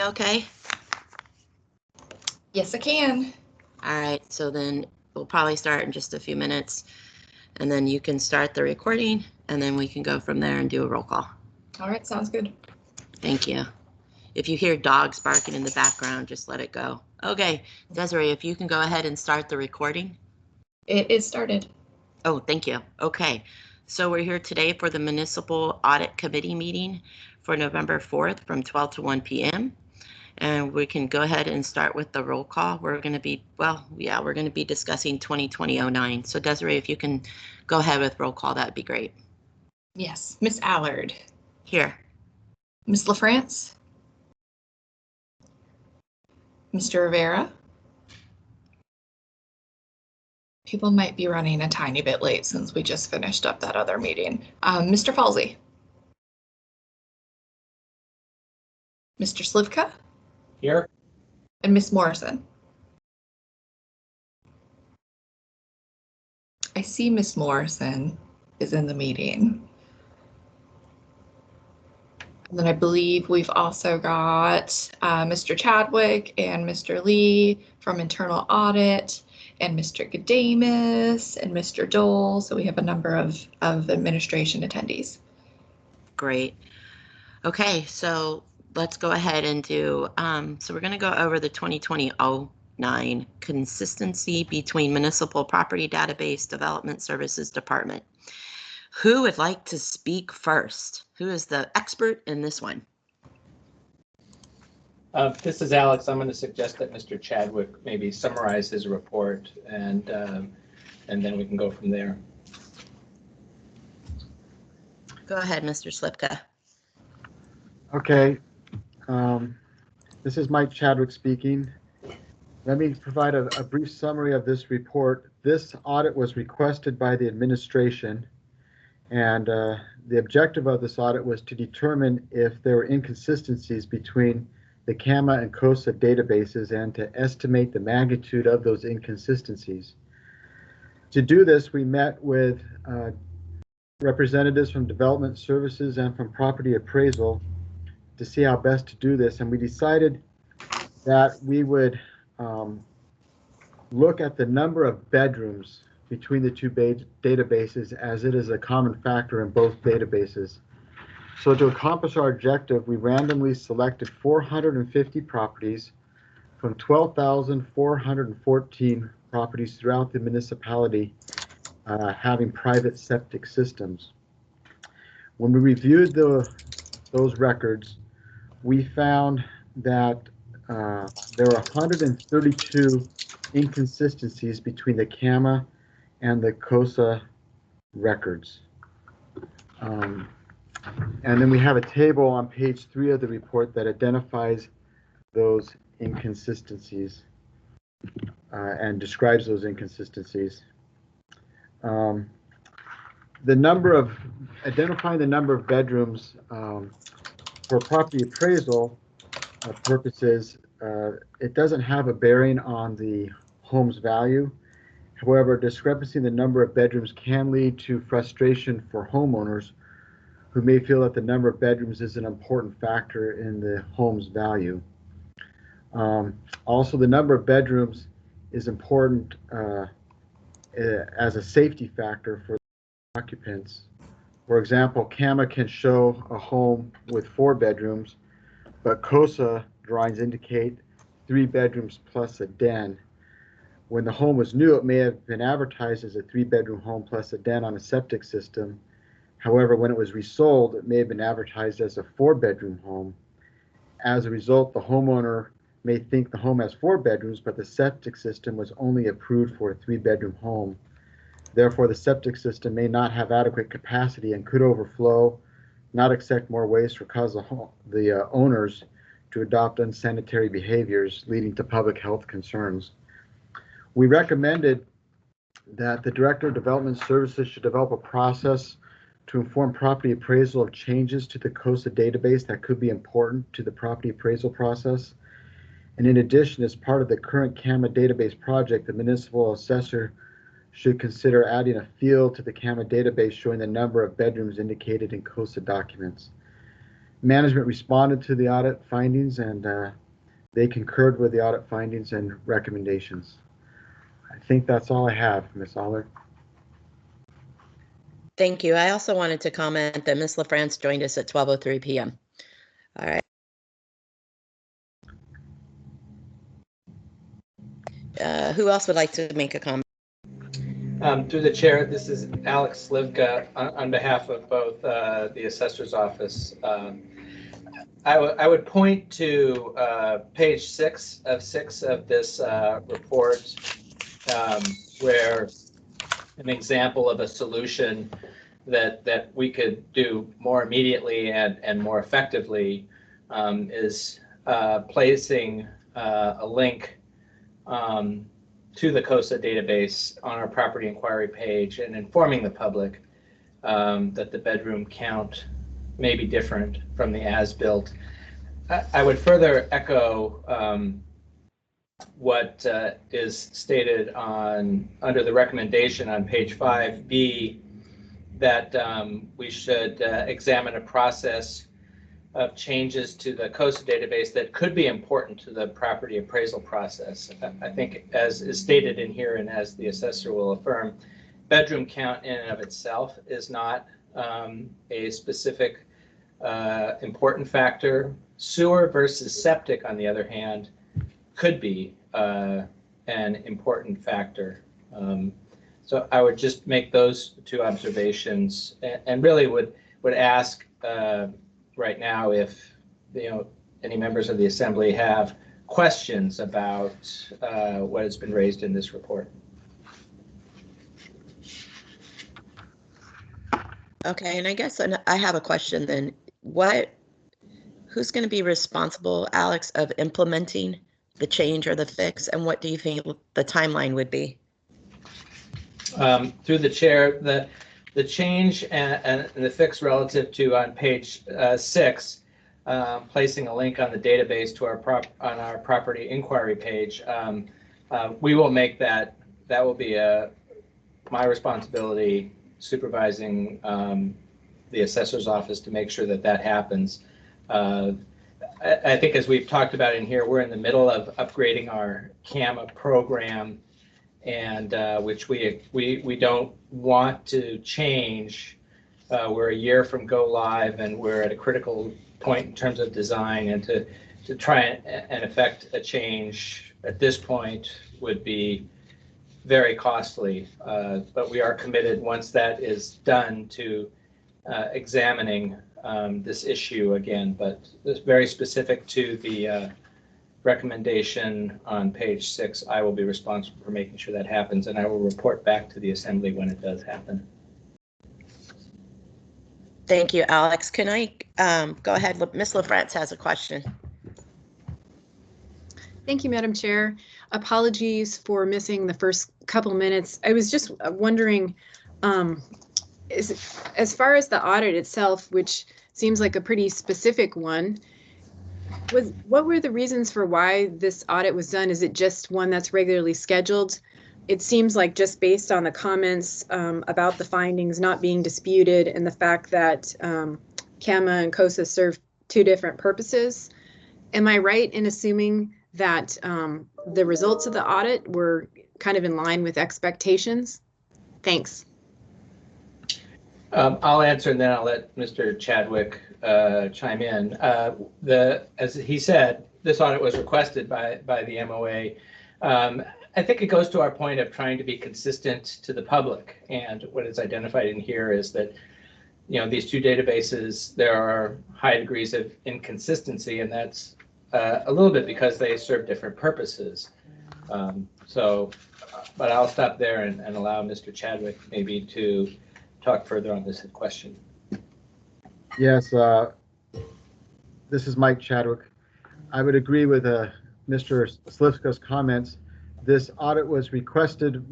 Okay. Yes, I can. All right, so then we'll probably start in just a few minutes, and then you can start the recording, and then we can go from there and do a roll call. All right, sounds good. Thank you. If you hear dogs barking in the background, just let it go. Okay, Desiree, if you can go ahead and start the recording. It is started. Oh, thank you. Okay, so we're here today for the Municipal Audit Committee meeting for November 4th from 12 to 1 p.m. And we can go ahead and start with the roll call. We're going to be, we're going to be discussing 2020-09. So Desiree, if you can go ahead with roll call, that'd be great. Yes, Miss Allard. Here. Miss LaFrance. Mr. Rivera. People might be running a tiny bit late since we just finished up that other meeting. Mr. Falsey. Mr. Slivka. Here. And Miss Morrison. I see Miss Morrison is in the meeting. And then I believe we've also got Mr. Chadwick and Mr. Lee from Internal Audit, and Mr. Gadamus and Mr. Dole. So we have a number of administration attendees. Great. Okay, so let's go ahead and do, so we're going to go over the 2020-09 consistency between Municipal Property Database Development Services Department. Who would like to speak first? Who is the expert in this one? This is Alex. I'm going to suggest that Mr. Chadwick maybe summarize his report, and then we can go from there. Go ahead, Mr. Slipka. Okay. This is Mike Chadwick speaking. Let me provide a brief summary of this report. This audit was requested by the administration, and the objective of this audit was to determine if there were inconsistencies between the CAMA and COSA databases and to estimate the magnitude of those inconsistencies. To do this, we met with representatives from Development Services and from Property Appraisal to see how best to do this, and we decided that we would look at the number of bedrooms between the two databases, as it is a common factor in both databases. So to accomplish our objective, we randomly selected 450 properties from 12,414 properties throughout the municipality having private septic systems. When we reviewed those records, we found that there were 132 inconsistencies between the CAMA and the COSA records. And then we have a table on page 3 of the report that identifies those inconsistencies and describes those inconsistencies. Identifying the number of bedrooms for property appraisal purposes, it doesn't have a bearing on the home's value. However, discrepancy in the number of bedrooms can lead to frustration for homeowners who may feel that the number of bedrooms is an important factor in the home's value. Also, the number of bedrooms is important as a safety factor for occupants. For example, CAMA can show a home with 4 bedrooms, but COSA drawings indicate 3 bedrooms plus a den. When the home was new, it may have been advertised as a 3-bedroom home plus a den on a septic system. However, when it was resold, it may have been advertised as a 4-bedroom home. As a result, the homeowner may think the home has 4 bedrooms, but the septic system was only approved for a 3-bedroom home. Therefore, the septic system may not have adequate capacity and could overflow, not accept more waste, or cause the owners to adopt unsanitary behaviors, leading to public health concerns. We recommended that the Director of Development Services should develop a process to inform property appraisal of changes to the COSA database that could be important to the property appraisal process. And in addition, as part of the current CAMA database project, the municipal assessor should consider adding a field to the CAMA database showing the number of bedrooms indicated in COSA documents. Management responded to the audit findings, and they concurred with the audit findings and recommendations. I think that's all I have, Ms. Aller. Thank you. I also wanted to comment that Ms. LaFrance joined us at 12:03 p.m. All right. Who else would like to make a comment? Through the chair, this is Alex Slivka on behalf of both the assessor's office. I would point to page 6 of this report, where an example of a solution that we could do more immediately and more effectively is placing a link to the COSA database on our property inquiry page and informing the public that the bedroom count may be different from the as-built. I would further echo what is stated under the recommendation on page 5B, that we should examine a process of changes to the COSA database that could be important to the property appraisal process. I think, as is stated in here and as the assessor will affirm, bedroom count in and of itself is not a specific important factor. Sewer versus septic, on the other hand, could be an important factor. So I would just make those two observations, and really would ask right now if any members of the assembly have questions about what has been raised in this report. Okay, and I guess I have a question then. Who's going to be responsible, Alex, of implementing the change or the fix, and what do you think the timeline would be? Through the chair, the change and the fix relative to on page 6, placing a link on the database to on our property inquiry page, we will make that. That will be my responsibility, supervising the assessor's office to make sure that happens. I think, as we've talked about in here, we're in the middle of upgrading our CAMA program, and which we don't want to change. We're a year from go live, and we're at a critical point in terms of design, and to try and effect a change at this point would be very costly. But we are committed, once that is done, to examining this issue again. But it's very specific to the recommendation on page 6. I will be responsible for making sure that happens, and I will report back to the assembly when it does happen. Thank you, Alex. Can I go ahead? Ms. LaFrance has a question. Thank you, Madam Chair. Apologies for missing the first couple minutes. I was just wondering, as far as the audit itself, which seems like a pretty specific one, what were the reasons for why this audit was done? Is it just one that's regularly scheduled? It seems like, just based on the comments about the findings not being disputed and the fact that CAMA and COSA serve two different purposes. Am I right in assuming that the results of the audit were kind of in line with expectations? Thanks. I'll answer, and then I'll let Mr. Chadwick chime in. As he said, this audit was requested by the MOA. I think it goes to our point of trying to be consistent to the public, and what is identified in here is that these two databases, there are high degrees of inconsistency, and that's a little bit because they serve different purposes. But I'll stop there and allow Mr. Chadwick maybe to talk further on this question. Yes, this is Mike Chadwick. I would agree with Mr. Slivka's comments. This audit was requested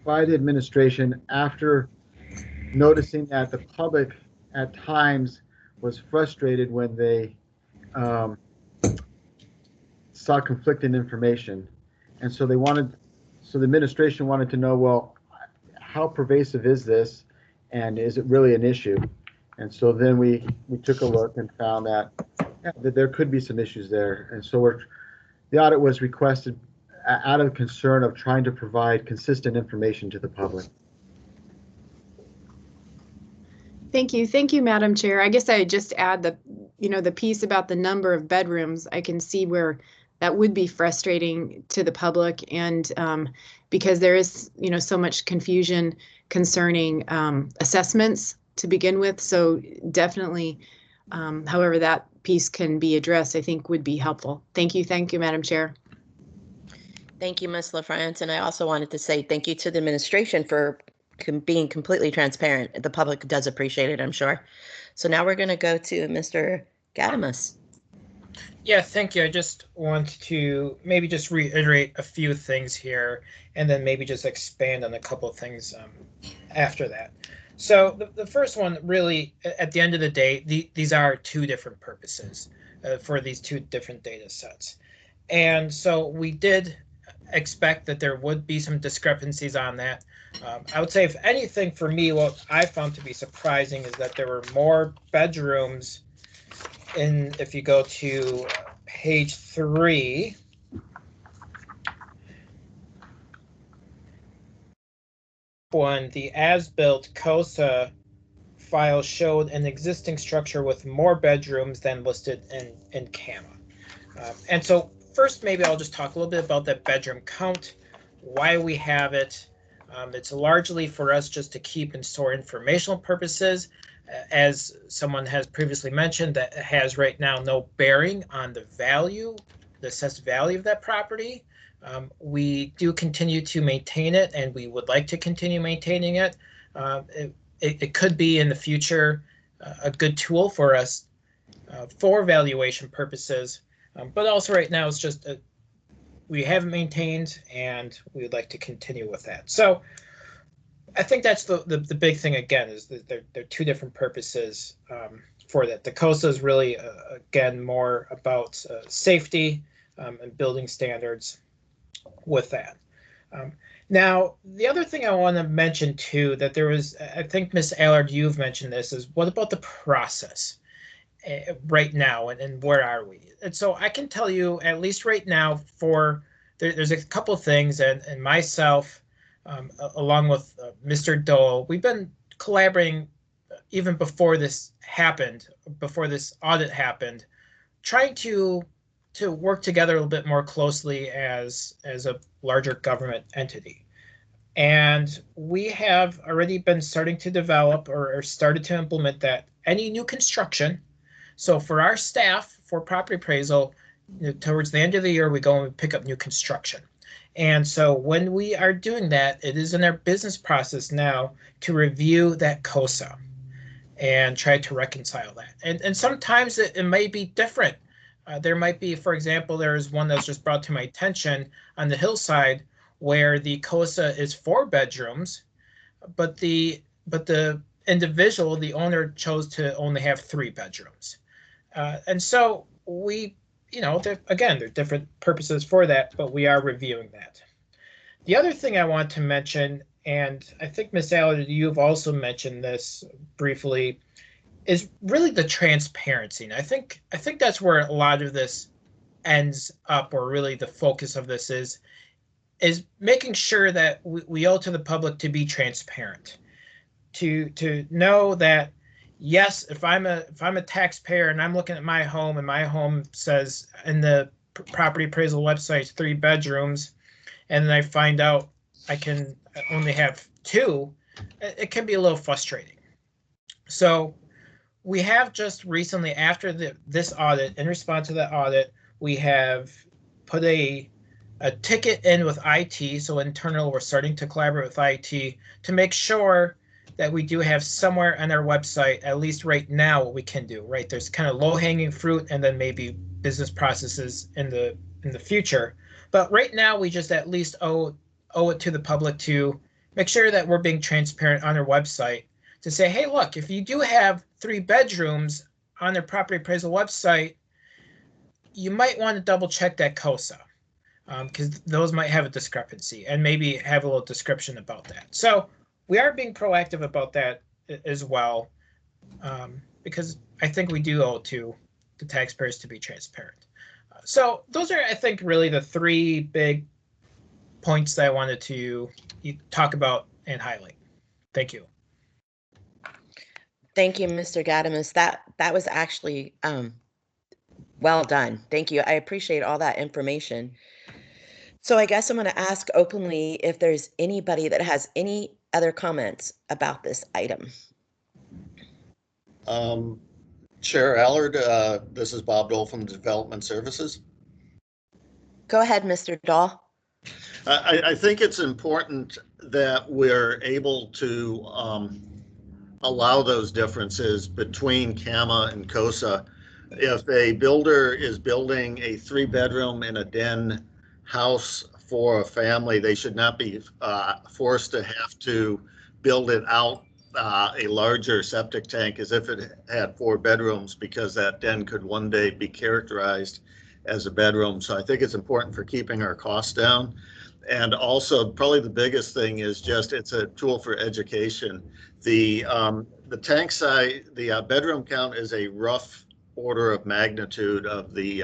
by the administration after noticing that the public at times was frustrated when they saw conflicting information. And so the administration wanted to know, well, how pervasive is this, and is it really an issue? And so then we took a look and found that, yeah, that there could be some issues there. And so the audit was requested out of concern of trying to provide consistent information to the public. Thank you, Madam Chair. I guess I just add the piece about the number of bedrooms. I can see where that would be frustrating to the public, and because there is, so much confusion concerning assessments to begin with. So definitely, however that piece can be addressed, I think would be helpful. Thank you, Madam Chair. Thank you, Ms. LaFrance. And I also wanted to say thank you to the administration for being completely transparent. The public does appreciate it, I'm sure. So now we're going to go to Mr. Gadamus. Yeah, thank you. I just want to maybe just reiterate a few things here, and then maybe just expand on a couple of things after that. So the first one, really, at the end of the day, these are two different purposes for these two different data sets. And so we did expect that there would be some discrepancies on that. I would say, if anything, for me, what I found to be surprising is that there were more bedrooms if you go to page 3, when the as-built COSA file showed an existing structure with more bedrooms than listed in CAMA. And so first, maybe I'll just talk a little bit about that bedroom count, why we have it. It's largely for us just to keep and store informational purposes. As someone has previously mentioned, that has right now no bearing on the assessed value of that property. We do continue to maintain it, and we would like to continue maintaining it. It could be in the future a good tool for us for valuation purposes, but also right now it's just we haven't maintained, and we would like to continue with that. So I think that's the big thing, again, is that they're two different purposes for that. The COSA is really, again, more about safety and building standards with that. Now, the other thing I want to mention, too, that there was, I think, Ms. Allard, you've mentioned this, is what about the process right now, and where are we? And so I can tell you, at least right now, there's a couple of things, and myself, along with Mr. Dole, we've been collaborating even before this happened, before this audit happened, trying to work together a little bit more closely as a larger government entity. And we have already been starting to develop or started to implement that any new construction. So for our staff, for property appraisal, towards the end of the year, we go and we pick up new construction. And so when we are doing that, it is in our business process now to review that COSA and try to reconcile that. And sometimes it may be different. There might be, for example, there is one that's just brought to my attention on the hillside where the COSA is 4 bedrooms, but the individual, the owner, chose to only have 3 bedrooms. And so we, again, there are different purposes for that, but we are reviewing that. The other thing I want to mention, and I think Ms. Allard, you've also mentioned this briefly, is really the transparency. And I think that's where a lot of this ends up, or really the focus of this is making sure that we owe to the public to be transparent, to know that, yes, if I'm a taxpayer and I'm looking at my home and my home says in the property appraisal website 3 bedrooms, and then I find out I can only have 2, it can be a little frustrating. So we have just recently, after this audit, in response to that audit, we have put a ticket in with IT. So internal, we're starting to collaborate with IT to make sure that we do have somewhere on our website, at least right now, what we can do, right? There's kind of low-hanging fruit and then maybe business processes in the future. But right now, we just at least owe it to the public to make sure that we're being transparent on our website to say, hey, look, if you do have 3 bedrooms on their property appraisal website, you might want to double check that COSA, because those might have a discrepancy, and maybe have a little description about that. So we are being proactive about that as well. because I think we do owe to the taxpayers to be transparent. So those are, I think, really the three big points that I wanted to talk about and highlight. Thank you. Thank you, Mr. Gadamus. That was actually well done. Thank you. I appreciate all that information. So I guess I'm going to ask openly if there's anybody that has any other comments about this item. Chair Allard, this is Bob Dole from Development Services. Go ahead, Mr. Dahl. I think it's important that we're able to allow those differences between CAMA and COSA. If a builder is building a 3-bedroom and a den house for a family, they should not be forced to have to build it out a larger septic tank as if it had 4 bedrooms, because that den could one day be characterized as a bedroom. So I think it's important for keeping our costs down. And also, probably the biggest thing is just it's a tool for education. The tank size, the bedroom count is a rough order of magnitude of the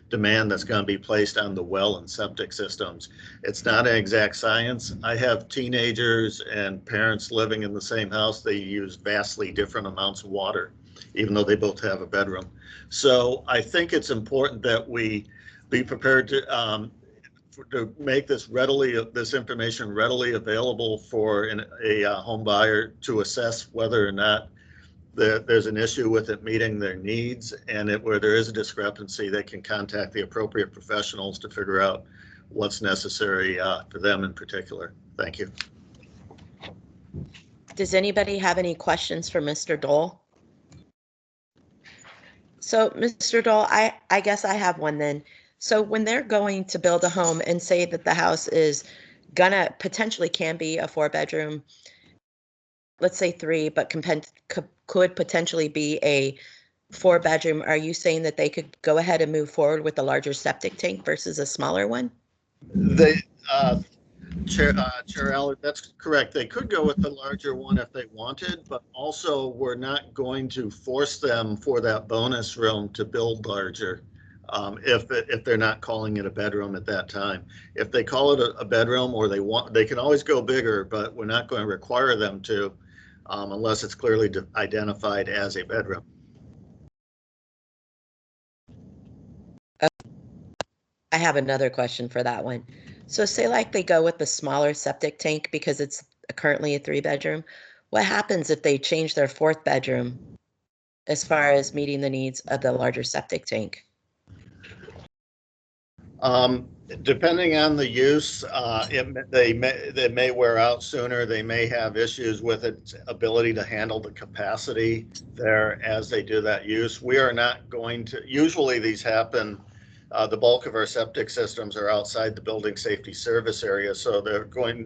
demand that's going to be placed on the well and septic systems. It's not an exact science. I have teenagers and parents living in the same house. They use vastly different amounts of water, even though they both have a bedroom. So I think it's important that we be prepared to make this information readily available for a home buyer to assess whether or not there's an issue with it meeting their needs, and where there is a discrepancy, they can contact the appropriate professionals to figure out what's necessary for them in particular. Thank you. Does anybody have any questions for Mr. Dole? So, Mr. Dole, I guess I have one then. So when they're going to build a home and say that the house is gonna potentially can be a 4-bedroom, let's say 3, but could potentially be a 4-bedroom, are you saying that they could go ahead and move forward with a larger septic tank versus a smaller one? They, Chair Allard, that's correct. They could go with the larger one if they wanted, but also we're not going to force them for that bonus room to build larger. If they're not calling it a bedroom at that time. If they call it a bedroom, or they can always go bigger, but we're not going to require them to unless it's clearly identified as a bedroom. I have another question for that one. So say like they go with the smaller septic tank because it's currently a 3-bedroom. What happens if they change their 4th bedroom as far as meeting the needs of the larger septic tank? Depending on the use, they may wear out sooner. They may have issues with its ability to handle the capacity there as they do that use. We are not going to, usually these happen, the bulk of our septic systems are outside the building safety service area, so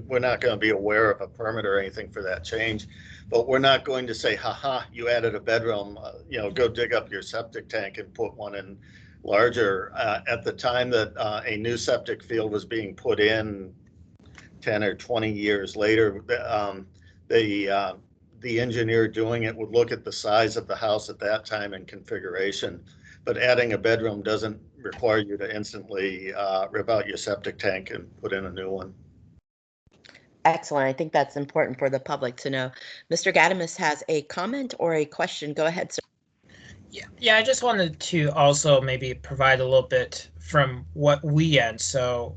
we're not going to be aware of a permit or anything for that change. But we're not going to say, haha, you added a bedroom, go dig up your septic tank and put one in larger. At the time that a new septic field was being put in 10 or 20 years later, the engineer doing it would look at the size of the house at that time and configuration. But adding a bedroom doesn't require you to instantly rip out your septic tank and put in a new one. Excellent. I think that's important for the public to know. Mr. Gadamus has a comment or a question. Go ahead, sir. Yeah, I just wanted to also maybe provide a little bit from what we end. So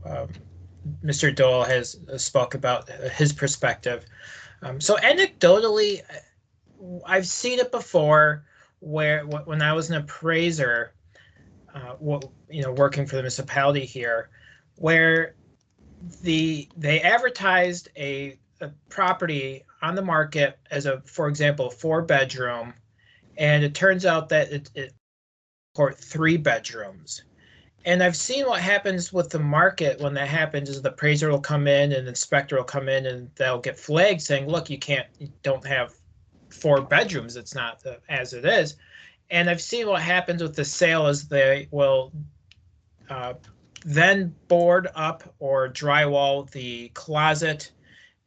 Mr. Dole has spoke about his perspective. So anecdotally, I've seen it before where when I was an appraiser, working for the municipality here, where they advertised a property on the market as for example, 4-bedroom. And it turns out that it for 3 bedrooms. And I've seen what happens with the market when that happens is the appraiser will come in and the inspector will come in and they'll get flagged saying, look, you don't have 4 bedrooms. It's not as it is. And I've seen what happens with the sale is they will then board up or drywall the closet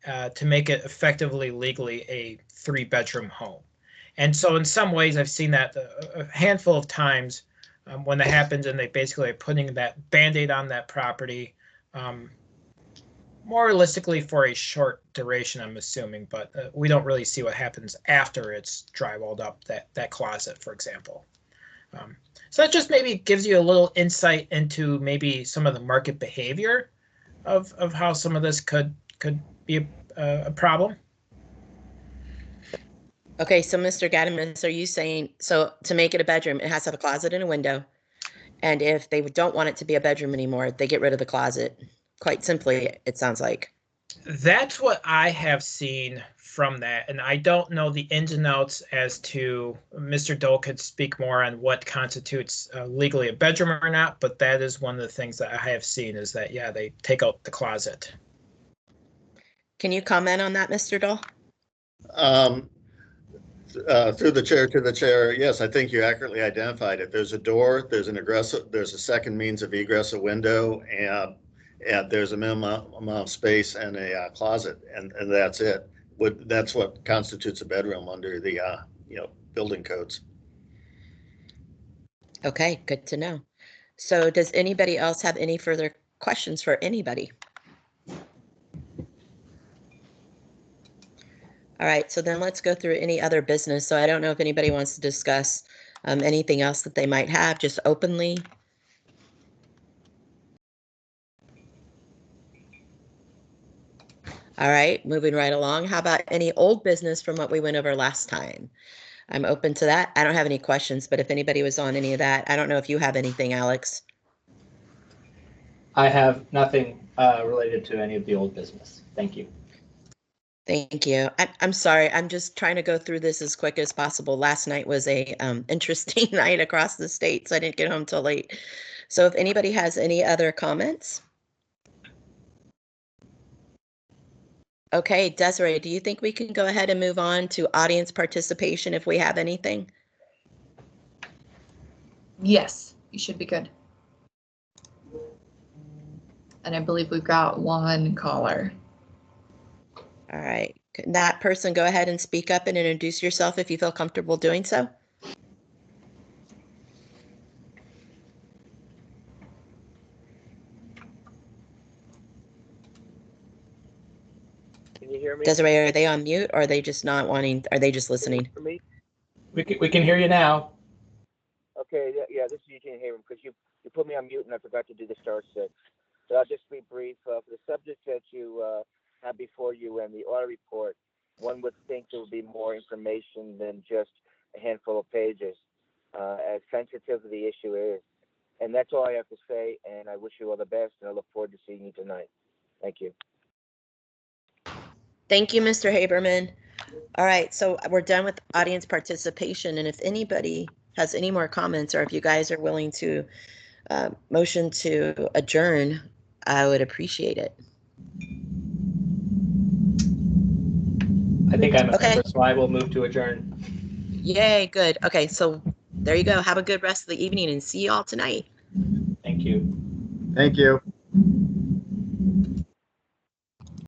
to make it effectively legally a 3-bedroom home. And so in some ways, I've seen that a handful of times when that happens, and they basically are putting that Band-Aid on that property, more realistically for a short duration, I'm assuming, but we don't really see what happens after it's drywalled up, that closet, for example. So that just maybe gives you a little insight into maybe some of the market behavior of how some of this could be a problem. Okay, so Mr. Gadamus, are you saying, so to make it a bedroom, it has to have a closet and a window? And if they don't want it to be a bedroom anymore, they get rid of the closet? Quite simply, it sounds like. That's what I have seen from that. And I don't know the ins and outs as to, Mr. Dole could speak more on what constitutes legally a bedroom or not, but that is one of the things that I have seen is that, yeah, they take out the closet. Can you comment on that, Mr. Dole? Through the chair to the chair, yes, I think you accurately identified it. There's a door, there's a second means of egress, a window, and there's a minimum amount of space and a closet, and that's it. That's what constitutes a bedroom under the building codes. Okay, good to know. So does anybody else have any further questions for anybody? All right, so then let's go through any other business. So I don't know if anybody wants to discuss anything else that they might have, just openly. All right, moving right along. How about any old business from what we went over last time? I'm open to that. I don't have any questions, but if anybody was on any of that, I don't know if you have anything, Alex. I have nothing related to any of the old business. Thank you. Thank you. I'm sorry. I'm just trying to go through this as quick as possible. Last night was a interesting night across the state, so I didn't get home till late. So if anybody has any other comments. Okay, Desiree, do you think we can go ahead and move on to audience participation if we have anything? Yes, you should be good. And I believe we've got one caller. All right. Can that person go ahead and speak up and introduce yourself if you feel comfortable doing so? Can you hear me? Desiree, are they on mute or are they just not wanting, are they just listening? For me? We can hear you now. Okay, yeah, this is Eugene Haven, because you put me on mute and I forgot to do the star six. So I'll just be brief. For the subject that you have before you and the audit report, one would think there would be more information than just a handful of pages, as sensitive the issue is. And that's all I have to say, and I wish you all the best, and I look forward to seeing you tonight. Thank you. Thank you, Mr. Haberman. All right, so we're done with audience participation, and if anybody has any more comments, or if you guys are willing to motion to adjourn, I would appreciate it. I think I'm a Okay. member, so I will move to adjourn. Yay, good. Okay, so there you go. Have a good rest of the evening and see you all tonight. Thank you. Thank you.